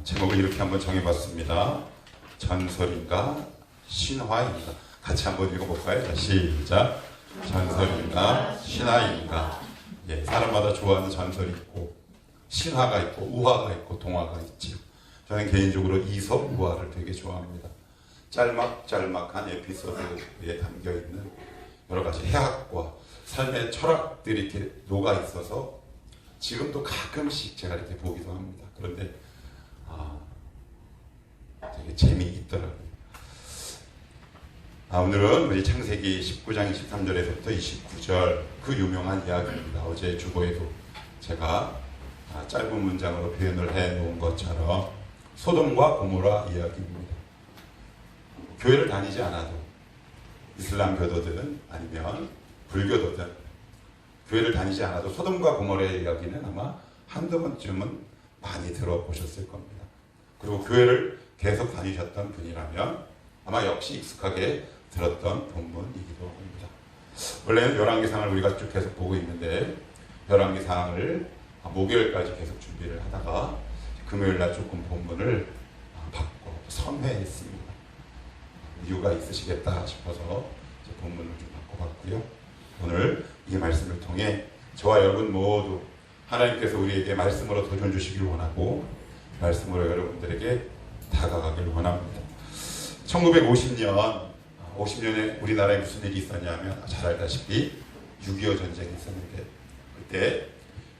제목을 이렇게 한번 정해봤습니다. 전설인가 신화인가. 같이 한번 읽어볼까요? 자, 시작. 전설인가 신화인가. 예, 사람마다 좋아하는 전설이 있고 신화가 있고 우화가 있고 동화가 있지요. 저는 개인적으로 이솝 우화를 되게 좋아합니다. 짤막짤막한 에피소드에 담겨있는 여러 가지 해학과 삶의 철학들이 이렇게 녹아 있어서 지금도 가끔씩 제가 이렇게 보기도 합니다. 그런데 되게 재미있더라고요. 오늘은 우리 창세기 19장 23절에서부터 29절 그 유명한 이야기입니다. 어제 주보에도 제가 짧은 문장으로 표현을 해놓은 것처럼 소돔과 고모라 이야기입니다. 교회를 다니지 않아도 이슬람 교도든 아니면 불교도든 교회를 다니지 않아도 소돔과 고모라의 이야기는 아마 한두 번쯤은 많이 들어보셨을 겁니다. 그리고 교회를 계속 다니셨던 분이라면 아마 역시 익숙하게 들었던 본문이기도 합니다. 원래는 열왕기상을 우리가 쭉 계속 보고 있는데 열왕기상을 목요일까지 계속 준비를 하다가 금요일날 조금 본문을 바꿔 선회했습니다. 이유가 있으시겠다 싶어서 본문을 좀 바꿔봤고요. 오늘 이 말씀을 통해 저와 여러분 모두 하나님께서 우리에게 말씀으로 도전 주시길 원하고 말씀으로 여러분들에게 다가가길 원합니다. 1950년에 우리나라에 무슨 일이 있었냐면 잘 알다시피 6.25 전쟁이 있었는데 그때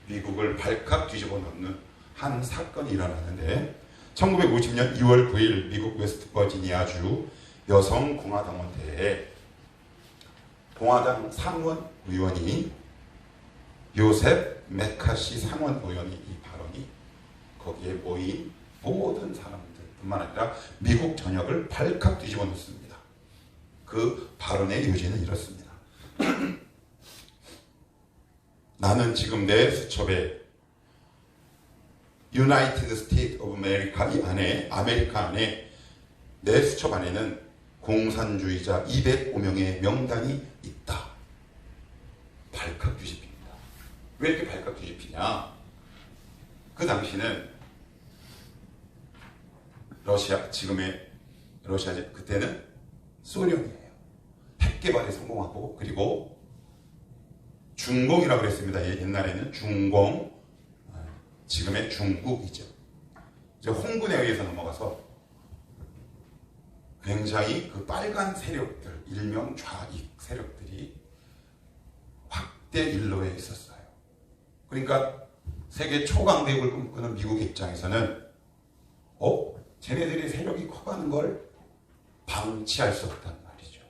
미국을 발칵 뒤집어 놓는 한 사건이 일어났는데 1950년 2월 9일 미국 웨스트버지니아주 여성공화당원대회에 공화당 상원 의원이 요셉 메카시 상원 의원이 이 발언이 거기에 모인 모든 사람들뿐만 아니라 미국 전역을 발칵 뒤집어 놓습니다. 그 발언의 요지는 이렇습니다. 나는 지금 내 수첩에 United States of America 이 안에 아메리카 안에 내 수첩 안에는 공산주의자 205명의 명단이 있다. 발칵 뒤집힙니다. 왜 이렇게 발칵 뒤집히냐? 그 당시는 러시아, 지금의 러시아, 그때는 소련이에요. 핵 개발에 성공하고 그리고 중공이라고 그랬습니다. 옛날에는 중공, 지금의 중국이죠. 이제 홍군에 의해서 넘어가서 굉장히 그 빨간 세력들, 일명 좌익 세력들이 확대 일로에 있었어요. 그러니까 세계 초강대국을 꿈꾸는 미국의 입장에서는 쟤네들이 세력이 커가는 걸 방치할 수 없단 말이죠.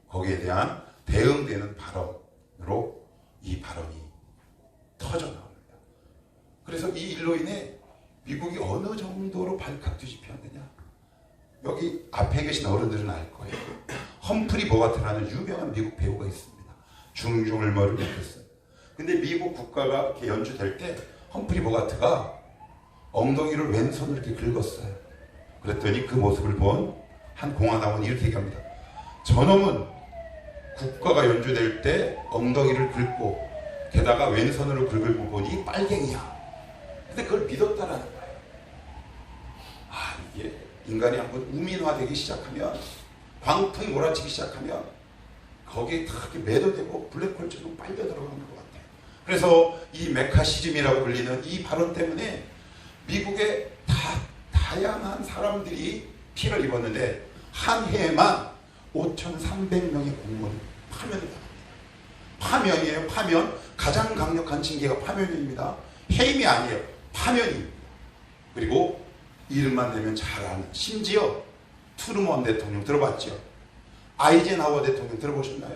거기에 대한 대응되는 발언으로 이 발언이 터져나옵니다. 그래서 이 일로 인해 미국이 어느 정도로 발칵 뒤집혔느냐. 여기 앞에 계신 어른들은 알 거예요. 험프리 보가트라는 유명한 미국 배우가 있습니다. 중중을머를 입혔어요. 근데 미국 국가가 이렇게 연주될 때 험프리 보가트가 엉덩이를 왼손으로 이렇게 긁었어요. 그랬더니 그 모습을 본 한 공화당원이 이렇게 얘기합니다. 저놈은 국가가 연주될 때 엉덩이를 긁고 게다가 왼손으로 긁고 보니 빨갱이야. 근데 그걸 믿었다라는 거예요. 이게 인간이 한번 우민화되기 시작하면 광풍이 몰아치기 시작하면 거기에 다 매도되고 블랙홀처럼 빨려 들어가는 것 같아요. 그래서 이 메카시즘이라고 불리는 이 발언 때문에 미국의 다양한 사람들이 피를 입었는데 한 해에만 5,300명의 공무원이 파면을 당합니다. 파면이에요. 파면. 가장 강력한 징계가 파면입니다. 해임이 아니에요. 파면이. 그리고 이름만 내면 잘 아는, 심지어 트루먼 대통령 들어봤죠? 아이젠하워 대통령 들어보셨나요?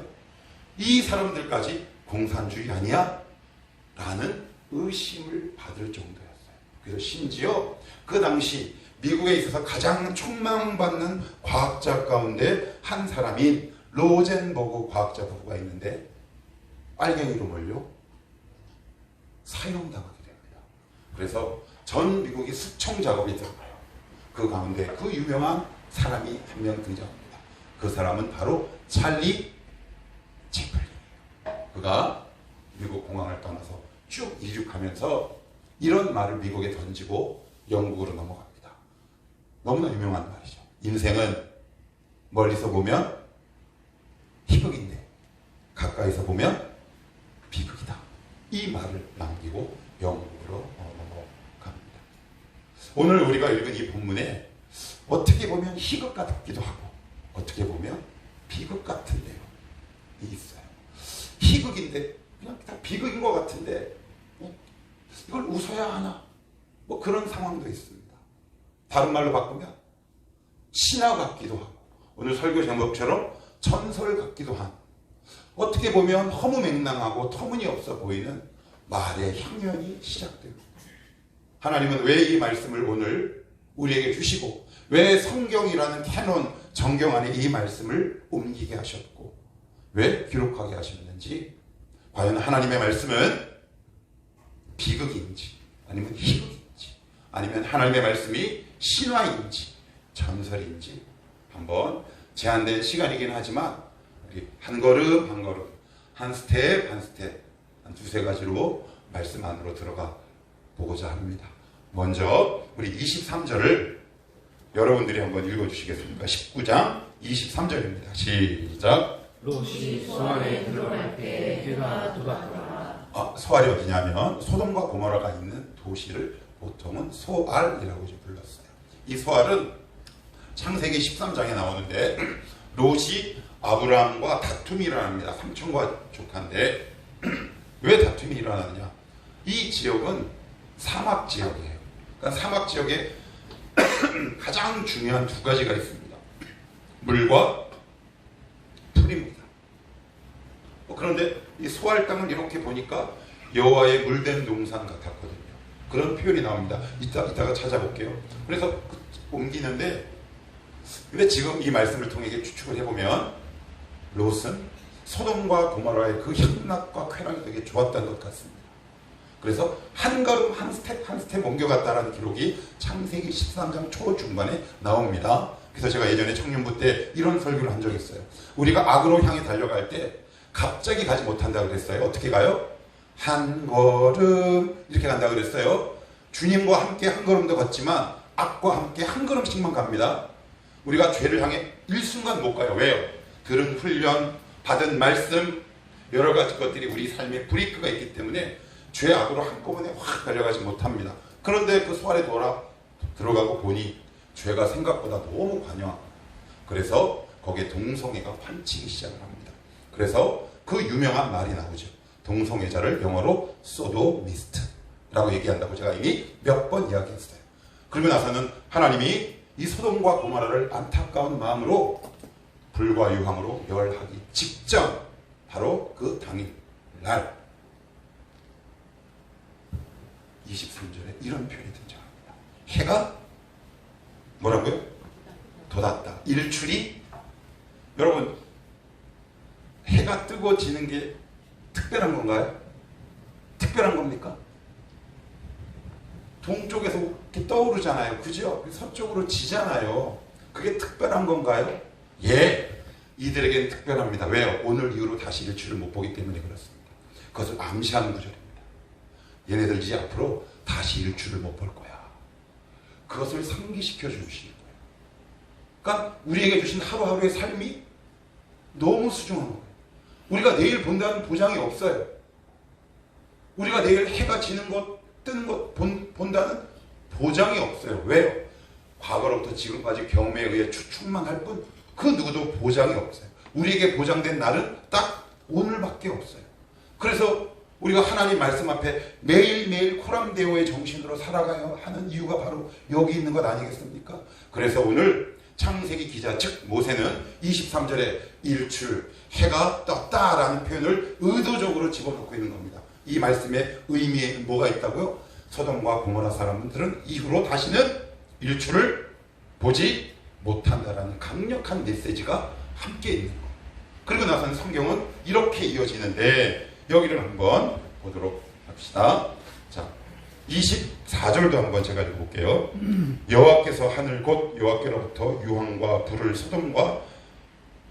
이 사람들까지 공산주의 아니야? 라는 의심을 받을 정도였어요. 그래서 심지어 그 당시 미국에 있어서 가장 촉망받는 과학자 가운데 한 사람인 로젠버그 과학자 부부가 있는데 빨갱이로 몰려 사형당하게 됩니다. 그래서 전 미국이 수청 작업이 들어가요. 그 가운데 그 유명한 사람이 한 명 등장합니다. 그 사람은 바로 찰리 채플린이에요. 그가 미국 공항을 떠나서 쭉 이륙하면서 이런 말을 미국에 던지고 영국으로 넘어갑니다. 너무나 유명한 말이죠. 인생은 멀리서 보면 희극인데 가까이서 보면 비극이다. 이 말을 남기고 영국으로 넘어갑니다. 오늘 우리가 읽은 이 본문에 어떻게 보면 희극 같기도 하고 어떻게 보면 비극 같은 내용이 있어요. 희극인데 그냥 다 비극인 것 같은데 이걸 웃어야 하나? 뭐 그런 상황도 있습니다. 다른 말로 바꾸면 신화 같기도 하고 오늘 설교 제목처럼 전설 같기도 한 어떻게 보면 허무맹랑하고 터무니없어 보이는 말의 향연이 시작됩니다. 하나님은 왜 이 말씀을 오늘 우리에게 주시고 왜 성경이라는 캐논 정경 안에 이 말씀을 옮기게 하셨고 왜 기록하게 하셨는지 과연 하나님의 말씀은 비극인지 아니면 희극인지 아니면 하나님의 말씀이 신화인지 전설인지 한번 제한된 시간이긴 하지만 우리 한 걸음 한 걸음 한 스텝 한 스텝 한 두세 가지로 말씀 안으로 들어가 보고자 합니다. 먼저 우리 23절을 여러분들이 한번 읽어주시겠습니까? 19장 23절입니다. 시작. 롯이 소알에 들어갈 때 해가 돋았더라. 소알이 어디냐면 소돔과 고모라가 있는 도시를 보통은 소알이라고 불렀어요. 이 소알은 창세기 13장에 나오는데 롯이 아브라함과 다툼이 일어납니다. 삼촌과 조카인데 왜 다툼이 일어나느냐? 이 지역은 사막 지역이에요. 그러니까 사막 지역에 가장 중요한 두 가지가 있습니다. 물과 풀입니다. 그런데 이 소알 땅을 이렇게 보니까 여호와의 물된 동산 같았거든요. 그런 표현이 나옵니다. 이따가 찾아볼게요. 그래서 옮기는데 근데 지금 이 말씀을 통해 추측을 해보면 롯은 소돔과 고모라의 그 향락과 쾌락이 되게 좋았던 것 같습니다. 그래서 한 걸음 한 스텝 한 스텝 옮겨갔다라는 기록이 창세기 13장 초중반에 나옵니다. 그래서 제가 예전에 청년부 때 이런 설교를 한 적이 있어요. 우리가 악으로 향해 달려갈 때 갑자기 가지 못한다고 그랬어요. 어떻게 가요? 한 걸음 이렇게 간다고 그랬어요. 주님과 함께 한 걸음 더 걷지만 악과 함께 한 걸음씩만 갑니다. 우리가 죄를 향해 일순간 못 가요. 왜요? 들은 훈련, 받은 말씀 여러 가지 것들이 우리 삶에 브레이크가 있기 때문에 죄악으로 한꺼번에 확 달려가지 못합니다. 그런데 그 소알에 들어가고 보니 죄가 생각보다 너무 관여합니다. 그래서 거기에 동성애가 판치기 시작을 합니다. 그래서 그 유명한 말이 나오죠. 동성애자를 영어로 소도미스트라고 얘기한다고 제가 이미 몇 번 이야기했어요. 그러고 나서는 하나님이 이 소돔과 고모라를 안타까운 마음으로 불과 유황으로 멸하기 직전 바로 그 당일날 23절에 이런 표현이 등장합니다. 해가 뭐라고요? 돋았다. 일출이 여러분 해가 뜨고 지는 게 특별한 건가요? 특별한 겁니까? 동쪽에서 이렇게 떠오르잖아요. 그죠? 서쪽으로 지잖아요. 그게 특별한 건가요? 예, 이들에게는 특별합니다. 왜요? 오늘 이후로 다시 일출을 못 보기 때문에 그렇습니다. 그것을 암시하는 구절입니다. 얘네들 이제 앞으로 다시 일출을 못 볼 거야. 그것을 상기시켜 주시는 거예요. 그러니까 우리에게 주신 하루하루의 삶이 너무 소중한 거예요. 우리가 내일 본다는 보장이 없어요. 우리가 내일 해가 지는 것, 뜨는 것 본다는 보장이 없어요. 왜요? 과거로부터 지금까지 경험에 의해 추측만 할 뿐 그 누구도 보장이 없어요. 우리에게 보장된 날은 딱 오늘밖에 없어요. 그래서 우리가 하나님 말씀 앞에 매일매일 코람데오의 정신으로 살아가야 하는 이유가 바로 여기 있는 것 아니겠습니까? 그래서 오늘 창세기 기자 즉 모세는 23절에 일출, 해가 떴다라는 표현을 의도적으로 집어넣고 있는 겁니다. 이 말씀의 의미에 뭐가 있다고요? 소돔과 고모라 사람들은 이후로 다시는 일출을 보지 못한다라는 강력한 메시지가 함께 있는 거예요. 그리고 나서는 성경은 이렇게 이어지는데 여기를 한번 보도록 합시다. 자, 24절도 한번 제가 읽어볼게요. 여호와께서 하늘 곧 여호와께로부터 유황과 불을 소돔과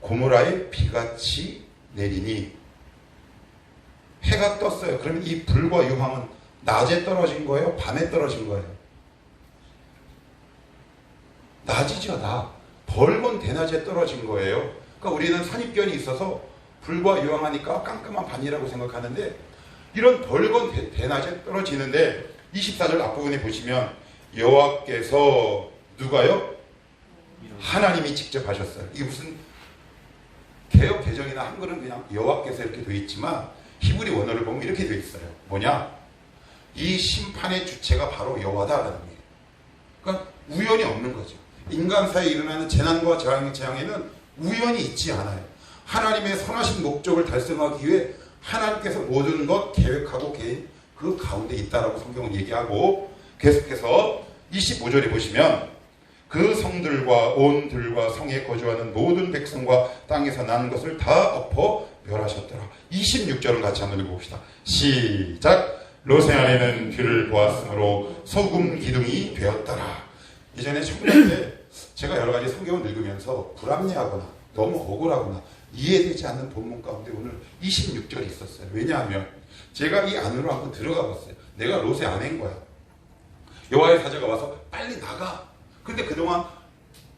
고모라에 비같이 내리니 해가 떴어요. 그러면 이 불과 유황은 낮에 떨어진 거예요? 밤에 떨어진 거예요? 낮이져다 벌건 대낮에 떨어진 거예요. 그러니까 우리는 선입견이 있어서 불과 유황하니까 깜깜한 밤이라고 생각하는데 이런 벌건 대낮에 떨어지는데 24절 앞부분에 보시면 여호와께서 누가요? 하나님이 직접 하셨어요. 이게 무슨 개역 개정이나 한글은 그냥 여호와께서 이렇게 되어 있지만 히브리 원어를 보면 이렇게 되어 있어요. 뭐냐? 이 심판의 주체가 바로 여호와다라는 거예요. 그러니까 우연이 없는 거죠. 인간 사이에 일어나는 재난과 재앙에는 우연이 있지 않아요. 하나님의 선하신 목적을 달성하기 위해 하나님께서 모든 것 계획하고 계획 그 가운데 있다라고 성경은 얘기하고 계속해서 25절에 보시면 그 성들과 온 들과 성에 거주하는 모든 백성과 땅에서 나는 것을 다 엎어 멸하셨더라. 26절은 같이 한번 읽어봅시다. 시작. 로세 안에는 비를 보았으므로 소금 기둥이 되었더라. 이전에 청년 때 제가 여러 가지 성경을 읽으면서 불합리하거나 너무 억울하거나 이해되지 않는 본문 가운데 오늘 26절이 있었어요. 왜냐하면 제가 이 안으로 한번 들어가 봤어요. 내가 롯의 아내인 거야. 여호와의 사자가 와서 빨리 나가. 근데 그동안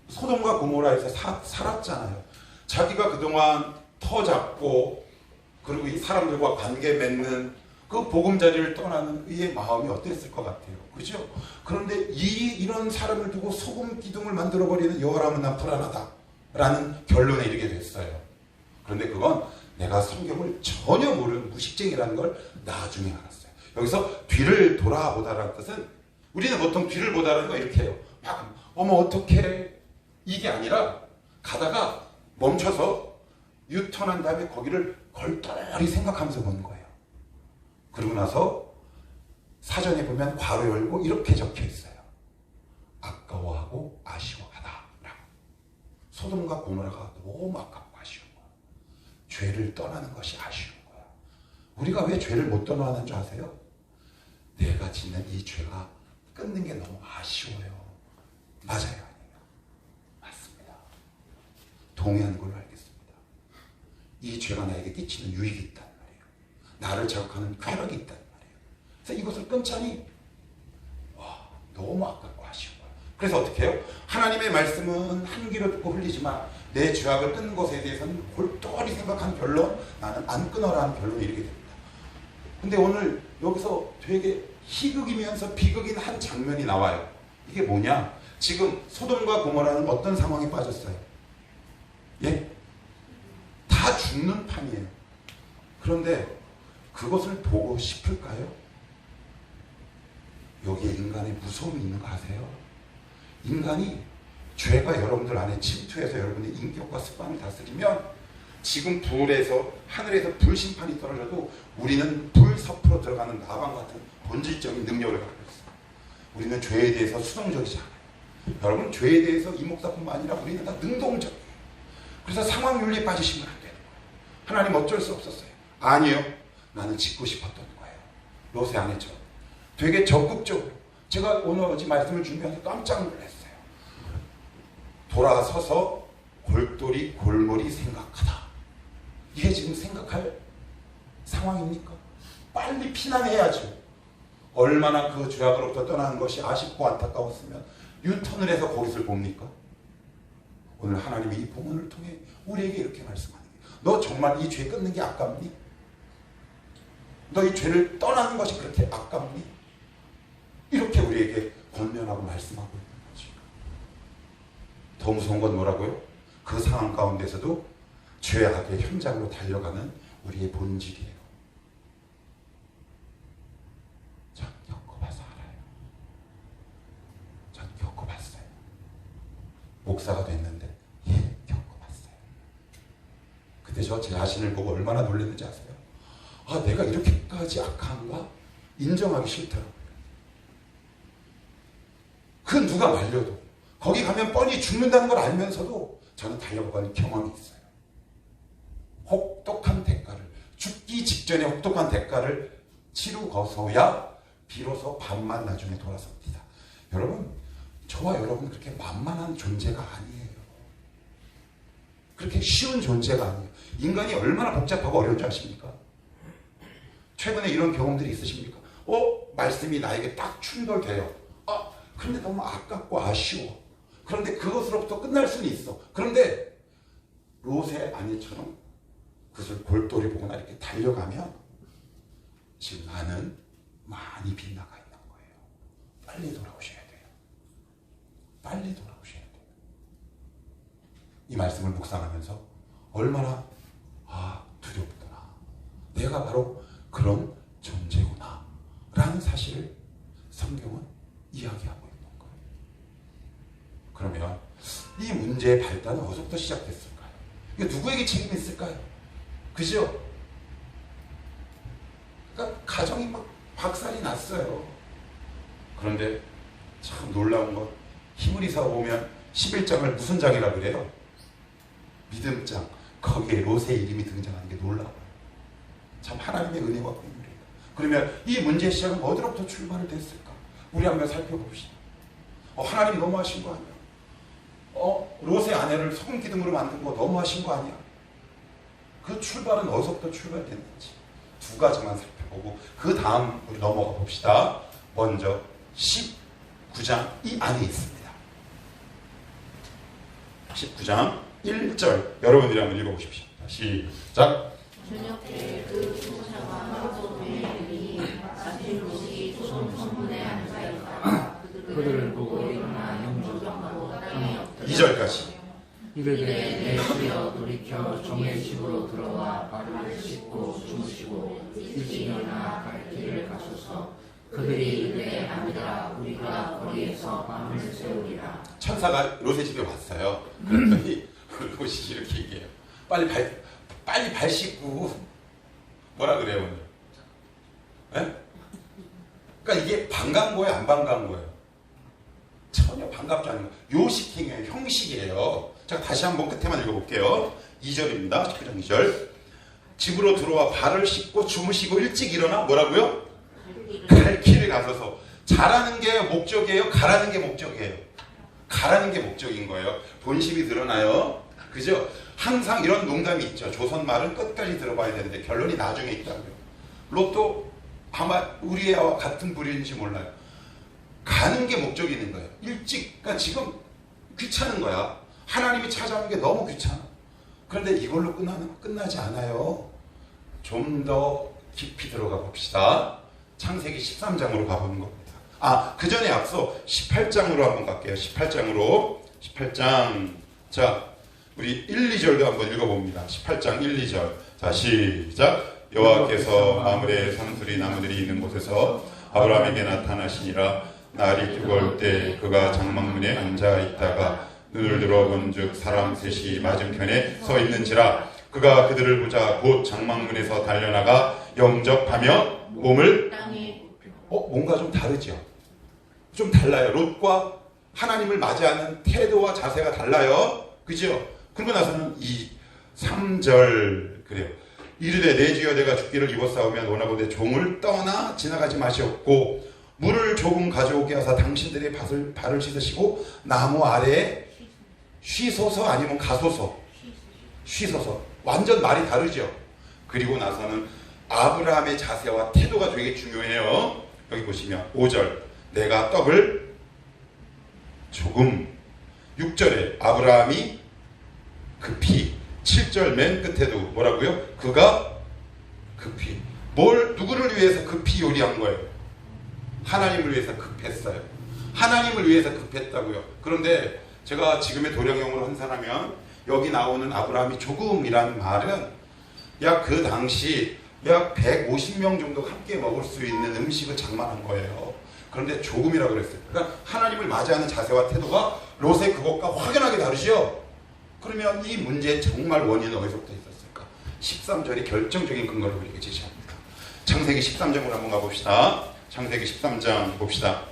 소돔과 고모라에서 살았잖아요. 자기가 그동안 터 잡고 그리고 이 사람들과 관계 맺는 그 보금자리를 떠나는 이의 마음이 어땠을 것 같아요. 그죠? 그런데 이런 사람을 두고 소금 기둥을 만들어버리는 여호와라면 난 불안하다 라는 결론에 이르게 됐어요. 그런데 그건 내가 성경을 전혀 모르는 무식쟁이라는 걸 나중에 알았어요. 여기서 뒤를 돌아보다라는 뜻은 우리는 보통 뒤를 보다라는 거 이렇게 해요. 막 어머 어떡해 이게 아니라 가다가 멈춰서 유턴한 다음에 거기를 걸떨히 생각하면서 보는 거예요. 그러고 나서 사전에 보면 괄호 열고 이렇게 적혀 있어요. 아까워하고 아쉬워하다 라고. 소돔과 고모라가 너무 아깝고 아쉬운 거야. 죄를 떠나는 것이 아쉬운 거야. 우리가 왜 죄를 못 떠나는 줄 아세요? 내가 짓는 이 죄가 끊는 게 너무 아쉬워요. 맞아요? 아니에요? 맞습니다. 동의하는 걸로 알겠습니다. 이 죄가 나에게 끼치는 유익이 있단 말이에요. 나를 자극하는 쾌락이 있단 말이에요. 그래서 이것을 끊자니 너무 아깝고 아쉬운 거예요. 그래서 어떻게 해요? 하나님의 말씀은 한 귀로 듣고 흘리지만 내 죄악을 끊는 것에 대해서는 골똘히 생각하는 결론, 나는 안 끊어라는 결론이 이르게 됩니다. 근데 오늘 여기서 되게 희극이면서 비극인 한 장면이 나와요. 이게 뭐냐? 지금 소돔과 고모라는 어떤 상황에 빠졌어요? 예? 다 죽는 판이에요. 그런데 그것을 보고 싶을까요? 여기에 인간의 무서움이 있는 거 아세요? 인간이 죄가 여러분들 안에 침투해서 여러분의 인격과 습관을 다스리면 지금 불에서 하늘에서 불심판이 떨어져도 우리는 불섭으로 들어가는 나방 같은 본질적인 능력을 갖고 있어요. 우리는 죄에 대해서 수동적이지 않아요. 여러분 죄에 대해서 이 목사뿐만 아니라 우리는 다 능동적이에요. 그래서 상황윤리에 빠지시면 안 되는 거예요. 하나님 어쩔 수 없었어요. 아니요. 나는 짓고 싶었던 거예요. 롯의 아내처럼. 되게 적극적으로. 제가 오늘 어제 말씀을 준비하면서 깜짝 놀랐어요. 돌아서서 골똘히 골몰이 생각하다. 이게 지금 생각할 상황입니까? 빨리 피난해야죠. 얼마나 그 죄악으로부터 떠나는 것이 아쉽고 안타까웠으면 유턴을 해서 거기서 봅니까? 오늘 하나님이 이 본문을 통해 우리에게 이렇게 말씀하는 거예요. 너 정말 이 죄 끊는 게 아깝니? 너 이 죄를 떠나는 것이 그렇게 아깝니? 이렇게 우리에게 권면하고 말씀하고 있는 거죠. 더 무서운 건 뭐라고요? 그 상황 가운데서도 죄악의 현장으로 달려가는 우리의 본질이에요. 전 겪어봐서 알아요. 전 겪어봤어요. 목사가 됐는데 겪어봤어요. 그때 저 제 자신을 보고 얼마나 놀랐는지 아세요? 아, 내가 이렇게까지 악한가? 인정하기 싫더라고요. 그 누가 말려도 거기 가면 뻔히 죽는다는 걸 알면서도 저는 달려가는 경험이 있어요. 혹독한 대가를, 죽기 직전에 혹독한 대가를 치르고서야 비로소 밤만 나중에 돌아섭니다. 여러분, 저와 여러분 그렇게 만만한 존재가 아니에요. 그렇게 쉬운 존재가 아니에요. 인간이 얼마나 복잡하고 어려운 줄 아십니까? 최근에 이런 경험들이 있으십니까? 말씀이 나에게 딱 충돌돼요. 근데 너무 아깝고 아쉬워. 그런데 그것으로부터 끝날 수는 있어. 그런데 롯의 아내처럼 그것을 골똘히 보거나 이렇게 달려가면 지금 나는 많이 빗나가 있는 거예요. 빨리 돌아오셔야 돼요. 빨리 돌아오셔야 돼요. 이 말씀을 묵상하면서 얼마나 두렵더라. 내가 바로 그런 존재구나 라는 사실을 성경은 이야기하고 있는 거예요. 그러면 이 문제의 발단은 어디서부터 시작됐을까요? 이게 누구에게 책임이 있을까요? 그죠? 그러니까 가정이 막 박살이 났어요. 그런데 참 놀라운 건 히브리서 보면 11장을 무슨 장이라고 그래요? 믿음장. 거기에 롯의 이름이 등장하는 게 놀라워요. 참 하나님의 은혜와 긍휼이에요. 그러면 이 문제의 시작은 어디로부터 출발을 됐을까? 우리 한번 살펴봅시다. 하나님이 너무하신 거 아니야? 롯의 아내를 소금 기둥으로 만든 거 너무하신 거 아니야? 그 출발은 어디서부터 출발됐는지 두 가지만 살펴보고 그 다음 우리 넘어가 봅시다. 먼저 19장 이 안에 있습니다. 19장 1절 여러분들이 한번 읽어보십시오. 시작. 저녁 때 그 수호자가 소돔의 이름이 사실 롯이 소돔 성문에 앉아 있다가 그들을 보고 일어나 영주정하고 땅에 엎드려 2절까지 이르되 내 주여 돌이켜 종의 집으로 들어와 발을 씻고 주무시고 일찍 일어나 갈 길을 가소서. 그들이 이르되 아니라 우리가 거리에서 밤을 새우리라. 천사가 롯의 집에 왔어요. 그랬더니 롯이 이렇게 얘기해요. 빨리 발 씻고 뭐라 그래요 오늘? 네? 그러니까 이게 반가운 거예요, 안 반가운 거예요? 전혀 반갑지 않은 거예요. 요식행위예요, 형식이에요. 자, 다시 한번 끝에만 읽어볼게요. 2절입니다. 19장 2절. 집으로 들어와 발을 씻고 주무시고 일찍 일어나 뭐라고요? 갈 길을 가서서. 자라는 게 목적이에요? 가라는 게 목적이에요? 가라는 게 목적인 거예요. 본심이 드러나요. 그죠? 항상 이런 농담이 있죠. 조선 말은 끝까지 들어봐야 되는데 결론이 나중에 있다고요. 롯도 아마 우리와 같은 부류인지 몰라요. 가는 게 목적이 있는 거예요. 일찍. 그러니까 지금 귀찮은 거야. 하나님이 찾아오는 게 너무 귀찮아. 그런데 이걸로 끝나지 않아요. 좀 더 깊이 들어가 봅시다. 창세기 13장으로 가보는 겁니다. 그 전에 앞서 18장으로 한번 갈게요. 18장. 자, 우리 1, 2절도 한번 읽어봅니다. 18장 1, 2절. 자, 시작. 여호와께서 마므레 상수리 나무들이 있는 곳에서 아브라함에게 나타나시니라. 날이 뜨거울 때 그가 장막문에 앉아 있다가 눈을 들어 본즉 사람 셋이 맞은편에 서 있는지라. 그가 그들을 보자 곧 장막문에서 달려나가 영접하며 몸을 뭔가 좀 다르죠. 좀 달라요. 롯과 하나님을 맞이하는 태도와 자세가 달라요. 그죠? 그러고 나서는 3절 그래요. 이르되 내 주여 내가 죽기를 입었사오면 원하건대 종을 떠나 지나가지 마시옵고 물을 조금 가져오게 하사 당신들의 발을 씻으시고 나무 아래에 쉬소서 아니면 가소서. 쉬소서. 완전 말이 다르죠. 그리고 나서는 아브라함의 자세와 태도가 되게 중요해요. 여기 보시면 5절 내가 떡을 조금. 6절에 아브라함이 급히. 7절 맨 끝에도 뭐라고요? 그가 급히. 누구를 위해서 급히 요리한 거예요? 하나님을 위해서 급했어요. 하나님을 위해서 급했다고요. 그런데 제가 지금의 도량형으로 환산하면 여기 나오는 아브라함이 조금이라는 말은 약 그 당시 약 150명 정도 함께 먹을 수 있는 음식을 장만한 거예요. 그런데 조금이라고 그랬어요. 그러니까 하나님을 맞이하는 자세와 태도가 롯의 그것과 확연하게 다르죠. 그러면 이 문제의 정말 원인은 어디서부터 있었을까? 13절이 결정적인 근거를 우리에게 제시합니다. 창세기 13장으로 한번 가봅시다. 창세기 13장 봅시다.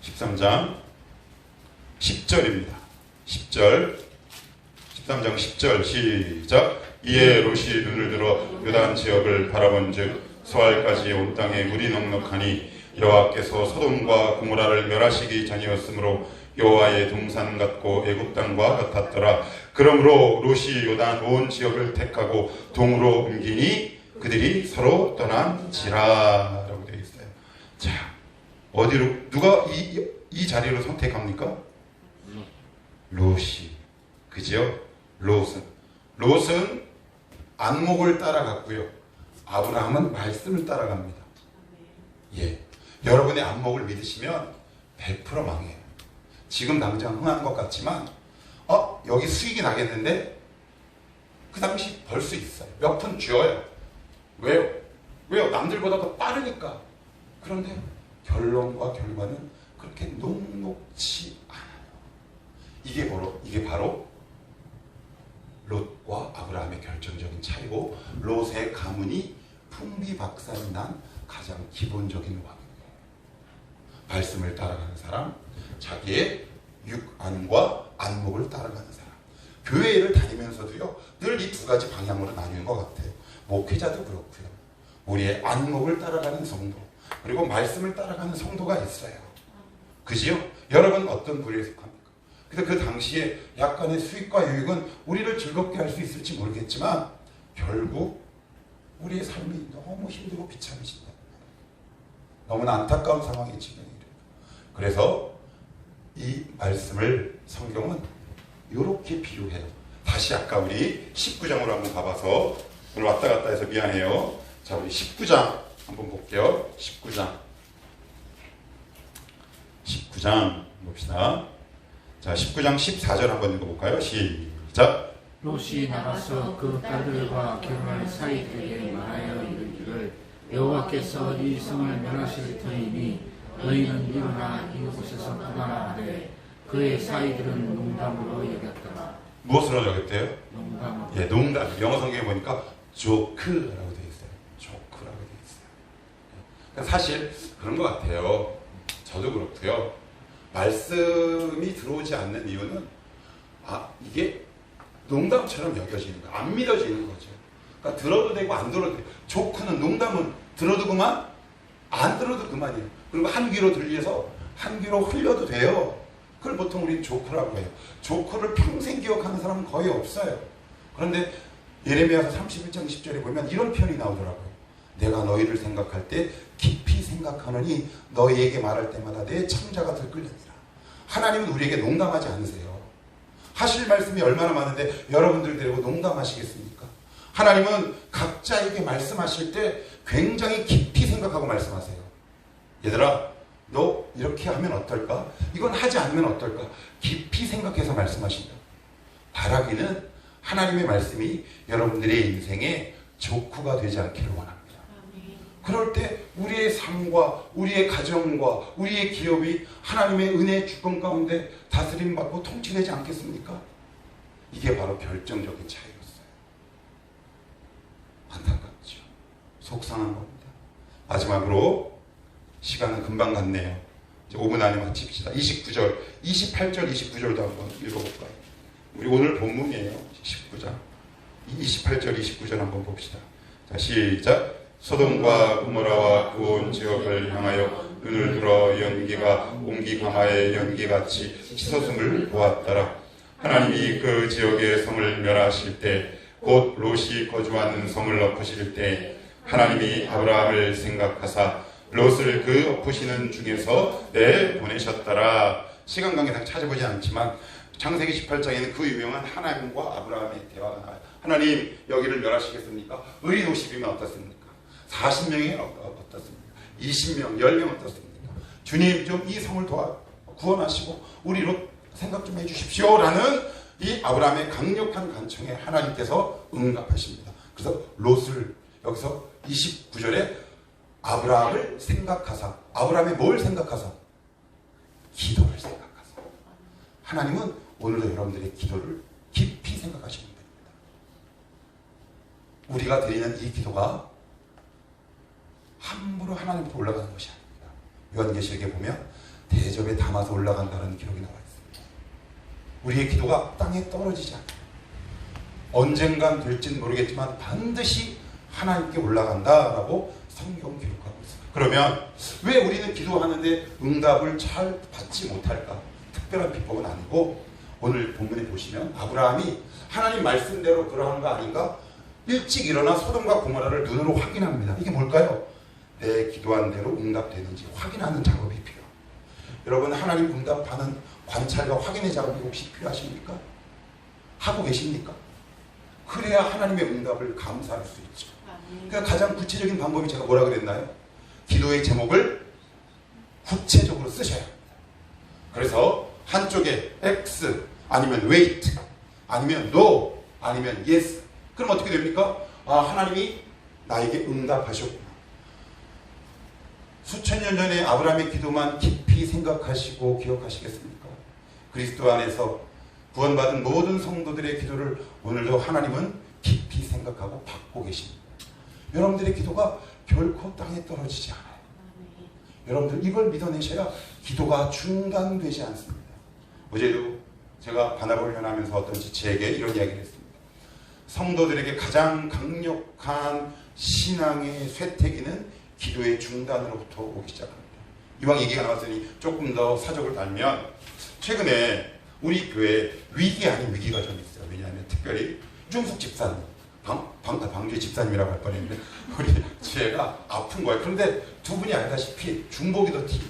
13장 10절입니다. 10절 13장 10절 시작. 이에 롯이 눈을 들어 요단 지역을 바라본즉 소알까지 온 땅에 물이 넉넉하니 여호와께서 소돔과 고모라를 멸하시기 전이었으므로 여호와의 동산 같고 애굽 땅과 같았더라. 그러므로 롯이 요단 온 지역을 택하고 동으로 옮기니 그들이 서로 떠난지라 라고 되어 있어요. 자, 어디로 누가 이 자리로 선택합니까? 롯이. 그죠? 롯은 안목을 따라갔고요. 아브라함은 말씀을 따라갑니다. 예. 여러분의 안목을 믿으시면 100% 망해요. 지금 당장 흥한 것 같지만 여기 수익이 나겠는데 그 당시 벌 수 있어요. 몇 푼 쥐어요. 왜요? 남들보다 더 빠르니까. 그런데 결론과 결과는 그렇게 녹록지 않아요. 이게 바로 롯과 아브라함의 결정적인 차이고, 롯의 가문이 풍비박산이 난 가장 기본적인 원인이에요. 말씀을 따라가는 사람, 자기의 육안과 안목을 따라가는 사람. 교회를 다니면서도요, 늘 이 두 가지 방향으로 나뉘는 것 같아요. 목회자도 그렇고요. 우리의 안목을 따라가는 성도, 그리고 말씀을 따라가는 성도가 있어요. 그지요? 여러분 어떤 부류에 속합니까? 그래서 그 당시에 약간의 수익과 유익은 우리를 즐겁게 할 수 있을지 모르겠지만 결국 우리의 삶이 너무 힘들고 비참해진다. 너무나 안타까운 상황에 진행이 돼요. 그래서 이 말씀을 성경은 이렇게 비유해요. 다시 아까 우리 19장으로 한번 가봐서, 오늘 왔다 갔다 해서 미안해요. 자, 우리 19장 한번 볼게요. 19장 봅시다. 자, 19장 14절 한번 읽어볼까요? 시작. 롯이 나가서 그 딸들과 결혼할 사이들에게 말하여 이르기를 여호와께서 이 성을 멸하실 터이니 너희는 일어나 이곳에서 떠나라 하되 그의 사이들은 농담으로 여겼더라. 무엇으로 여겼대요? 농담으로. 예, 농담. 영어 성경에 보니까 조크라고 되어 있어요. 조크라고 되어 있어요. 그러니까 사실 그런 것 같아요. 저도 그렇고요. 말씀이 들어오지 않는 이유는 이게 농담처럼 여겨지는 거예요. 안 믿어지는 거죠. 그러니까 들어도 되고 안 들어도 되고, 조크는 농담은 들어도 그만, 안 들어도 그만이에요. 그리고 한 귀로 들려서 한 귀로 흘려도 돼요. 그걸 보통 우리는 조크라고 해요. 조크를 평생 기억하는 사람은 거의 없어요. 그런데 예레미야서 31장 10절에 보면 이런 표현이 나오더라고요. 내가 너희를 생각할 때 깊이 생각하느니 너희에게 말할 때마다 내 창자가 들끓느니라. 하나님은 우리에게 농담하지 않으세요. 하실 말씀이 얼마나 많은데 여러분들 데리고 농담하시겠습니까? 하나님은 각자에게 말씀하실 때 굉장히 깊이 생각하고 말씀하세요. 얘들아, 너 이렇게 하면 어떨까? 이건 하지 않으면 어떨까? 깊이 생각해서 말씀하신다. 바라기는 하나님의 말씀이 여러분들의 인생에 조크가 되지 않기를 원합니다. 그럴 때 우리의 삶과 우리의 가정과 우리의 기업이 하나님의 은혜의 주권 가운데 다스림받고 통치되지 않겠습니까? 이게 바로 결정적인 차이였어요. 안타깝죠. 속상한 겁니다. 마지막으로 시간은 금방 갔네요. 이제 5분 안에 마칩시다. 29절, 28절, 29절도 한번 읽어볼까요? 우리 오늘 본문이에요. 19장. 28절, 29절 한번 봅시다. 자, 시작. 소돔과 고모라와 그 온 지역을 향하여 눈을 들어 연기가 옹기 가마의 연기같이 씻었음을 보았더라. 하나님이 그 지역의 성을 멸하실 때, 곧 롯이 거주하는 성을 엎으실 때 하나님이 아브라함을 생각하사 롯을 그 엎으시는 중에서 내보내셨더라. 시간 관계상 찾아보지 않지만 창세기 18장에는 그 유명한 하나님과 아브라함의 대화가 나와요. 하나님, 여기를 멸하시겠습니까? 의인 50이면 어떻습니까? 40명이 어떻습니까? 20명, 10명 어떻습니까? 주님, 좀 이 성을 구원하시고 우리 롯 생각 좀 해주십시오 라는 이 아브라함의 강력한 간청에 하나님께서 응답하십니다. 그래서 롯을 여기서 29절에 아브라함을 생각하사, 아브라함이 뭘 생각하사? 기도를 생각하사. 하나님은 오늘도 여러분들의 기도를 깊이 생각하시는 분입니다. 우리가 드리는 이 기도가 함부로 하나님께 올라가는 것이 아닙니다. 요한계시록에 보면 대접에 담아서 올라간다는 기록이 나와 있습니다. 우리의 기도가 땅에 떨어지지 않아요. 언젠간 될지는 모르겠지만 반드시 하나님께 올라간다라고 성경 기록하고 있어요. 그러면 왜 우리는 기도하는데 응답을 잘 받지 못할까? 특별한 비법은 아니고, 오늘 본문에 보시면 아브라함이 하나님 말씀대로 그러한 거 아닌가? 일찍 일어나 소돔과 고모라를 눈으로 확인합니다. 이게 뭘까요? 내 기도한 대로 응답되는지 확인하는 작업이 필요해요. 여러분, 하나님 응답하는 관찰과 확인의 작업이 혹시 필요하십니까? 하고 계십니까? 그래야 하나님의 응답을 감사할 수 있죠. 그러니까 가장 구체적인 방법이 제가 뭐라 그랬나요? 기도의 제목을 구체적으로 쓰셔야 합니다. 그래서 한쪽에 X 아니면 wait 아니면 no 아니면 yes. 그럼 어떻게 됩니까? 아, 하나님이 나에게 응답하셨구나. 수천 년 전에 아브라함의 기도만 깊이 생각하시고 기억하시겠습니까? 그리스도 안에서 구원받은 모든 성도들의 기도를 오늘도 하나님은 깊이 생각하고 받고 계십니다. 여러분들의 기도가 결코 땅에 떨어지지 않아요. 여러분들 이걸 믿어내셔야 기도가 중단되지 않습니다. 어제도 제가 바나바훈련하면서 어떤 지체에게 이런 이야기를 했습니다. 성도들에게 가장 강력한 신앙의 쇠퇴기는 기도의 중단으로부터 오기 시작합니다. 이왕 얘기가 나왔으니 조금 더 사적을 달면, 최근에 우리 교회에 위기 아닌 위기가 좀 있어요. 왜냐하면 특별히 이중숙 집사님, 방주의 집사님이라고 할 뻔했는데 우리 지혜가 아픈 거예요. 그런데 두 분이 알다시피 중복이 더 튀어요.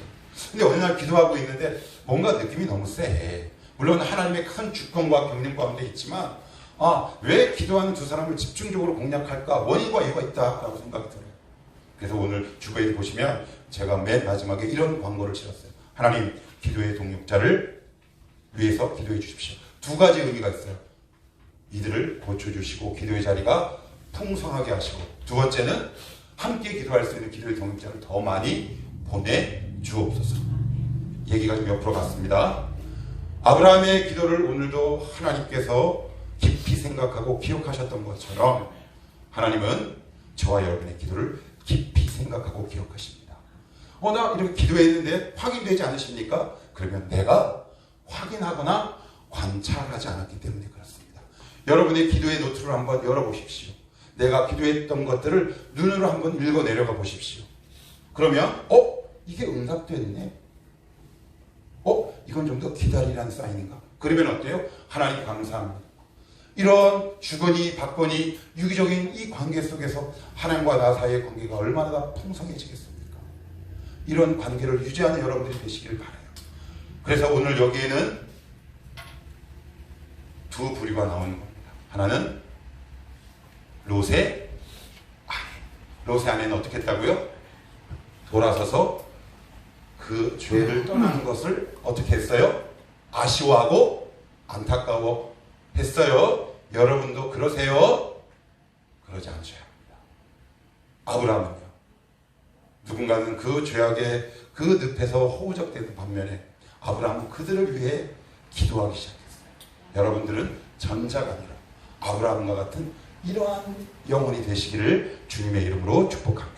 근데 어느 날 기도하고 있는데 뭔가 느낌이 너무 세. 물론 하나님의 큰 주권과 경륜 가운데 있지만, 왜 기도하는 두 사람을 집중적으로 공략할까? 원인과 이유가 있다라고 생각이 들어요. 그래서 오늘 주보에 보시면 제가 맨 마지막에 이런 광고를 실었어요. 하나님, 기도의 동역자를 위해서 기도해 주십시오. 두 가지 의미가 있어요. 이들을 고쳐주시고 기도의 자리가 풍성하게 하시고, 두 번째는 함께 기도할 수 있는 기도의 동역자를 더 많이 보내주옵소서. 얘기가 좀 옆으로 갔습니다. 아브라함의 기도를 오늘도 하나님께서 깊이 생각하고 기억하셨던 것처럼 하나님은 저와 여러분의 기도를 깊이 생각하고 기억하십니다. 나 이렇게 기도했는데 확인되지 않으십니까? 그러면 내가 확인하거나 관찰하지 않았기 때문에 그렇습니다. 여러분의 기도의 노트를 한번 열어보십시오. 내가 기도했던 것들을 눈으로 한번 읽어 내려가 보십시오. 그러면 이게 응답됐네. 이건 좀 더 기다리라는 사인인가? 그러면 어때요? 하나님 감사합니다. 이런 주거니 받거니 유기적인 이 관계 속에서 하나님과 나 사이의 관계가 얼마나 더 풍성해지겠습니까? 이런 관계를 유지하는 여러분들이 되시길 바라요. 그래서 오늘 여기에는 두 부류가 나오는 겁니다. 하나는 롯의 아내. 롯의 아내는 어떻게 했다고요? 돌아서서 그 죄를 떠나는 것을 어떻게 했어요? 아쉬워하고 안타까워 했어요. 여러분도 그러세요? 그러지 않으셔야 합니다. 아브라함은요, 누군가는 그 죄악의 그 늪에서 허우적대는 반면에 아브라함은 그들을 위해 기도하기 시작했어요. 여러분들은 전자가 아니라 아브라함과 같은 이러한 영혼이 되시기를 주님의 이름으로 축복합니다.